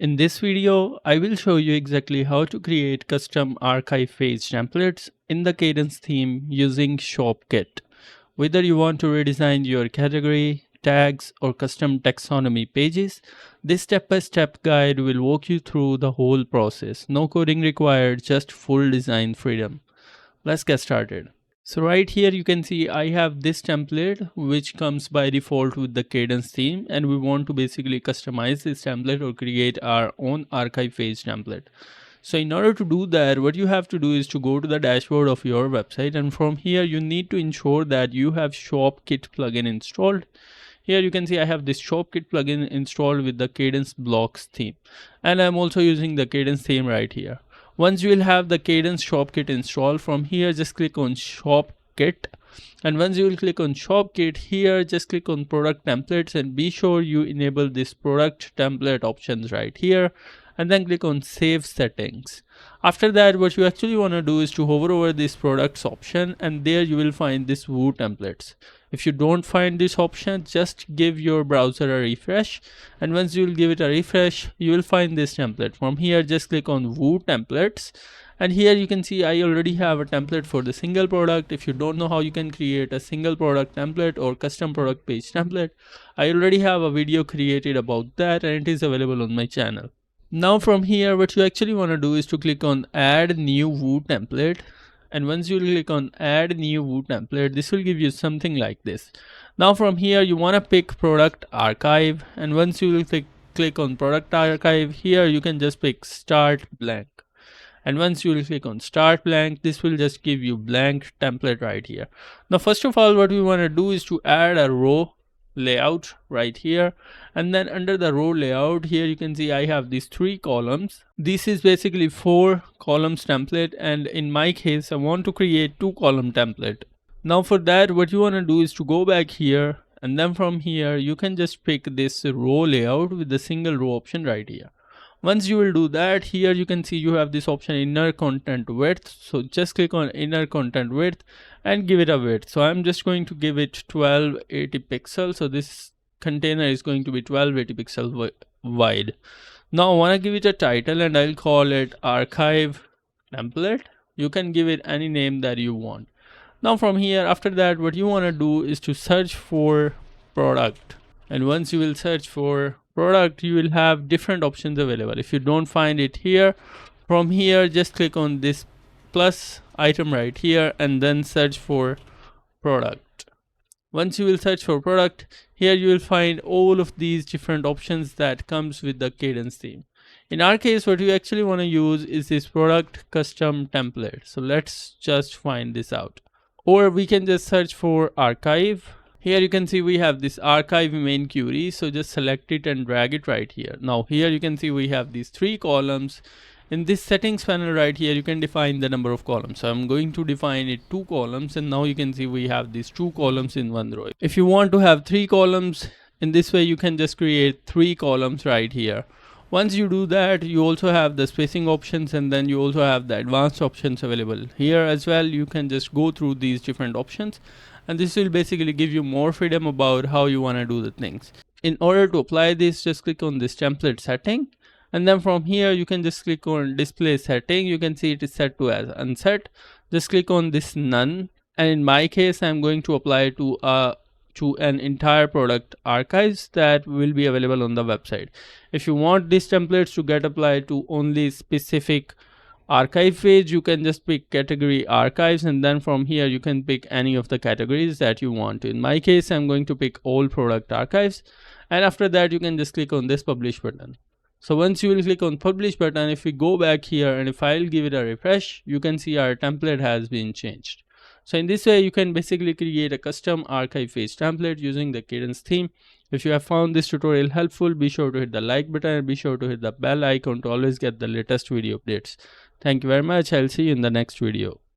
In this video, I will show you exactly how to create custom archive page templates in the Kadence theme using ShopKit. Whether you want to redesign your category, tags, or custom taxonomy pages, this step-by-step guide will walk you through the whole process. No coding required, just full design freedom. Let's get started. So right here you can see I have this template which comes by default with the Kadence theme, and we want to basically customize this template or create our own archive page template. So in order to do that, what you have to do is to go to the dashboard of your website, and from here you need to ensure that you have ShopKit plugin installed. Here you can see I have this ShopKit plugin installed with the Kadence blocks theme, and I'm also using the Kadence theme right here. Once you will have the Kadence ShopKit installed, from here just click on ShopKit, and once you will click on ShopKit, here just click on product templates and be sure you enable this product template options right here, and then click on save settings. After that, what you actually want to do is to hover over this products option, and there you will find this Woo templates. If you don't find this option, just give your browser a refresh, and once you will give it a refresh, you will find this template. From here just click on Woo templates, and here you can see I already have a template for the single product. If you don't know how you can create a single product template or custom product page template, I already have a video created about that, and it is available on my channel. Now from here, what you actually want to do is to click on add new Woo template, and once you click on add new Woo template, this will give you something like this. Now from here you want to pick product archive, and once you will click on product archive, here you can just pick start blank, and once you will click on start blank, this will just give you blank template right here. Now first of all, what we want to do is to add a row layout right here, and then under the row layout, here you can see I have these 3 columns. This is basically 4 columns template, and in my case I want to create 2 column template. Now for that, what you want to do is to go back here, and then from here you can just pick this row layout with the single row option right here. Once you will do that, here you can see you have this option inner content width, so just click on inner content width and give it a width. So I'm just going to give it 1280 pixels, so this container is going to be 1280 pixels wide. Now I want to give it a title, and I'll call it archive template. You can give it any name that you want. Now from here, after that, what you want to do is to search for product, and once you will search for product, you will have different options available. If you don't find it here, from here just click on this plus item right here and then search for product. Once you will search for product, here you will find all of these different options that comes with the Kadence theme. In our case, what you actually want to use is this product custom template. So let's just find this out, or we can just search for archive. Here you can see we have this archive main query, so just select it and drag it right here. Now here you can see we have these 3 columns. In this settings panel right here, you can define the number of columns. So I'm going to define it 2 columns, and now you can see we have these 2 columns in one row. If you want to have 3 columns, in this way you can just create 3 columns right here. Once you do that, you also have the spacing options, and then you also have the advanced options available here as well. You can just go through these different options, and this will basically give you more freedom about how you want to do the things. In order to apply this, just click on this template setting, and then from here you can just click on display setting. You can see it is set to as unset. Just click on this none, and in my case I'm going to apply to an entire product archives that will be available on the website. If you want these templates to get applied to only specific archive page, you can just pick category archives, and then from here you can pick any of the categories that you want. In my case, I'm going to pick all product archives, and after that you can just click on this publish button. So once you will click on publish button, if we go back here and if I'll give it a refresh, you can see our template has been changed. So in this way you can basically create a custom archive page template using the Kadence theme. If you have found this tutorial helpful, be sure to hit the like button and be sure to hit the bell icon to always get the latest video updates. Thank you very much. I'll see you in the next video.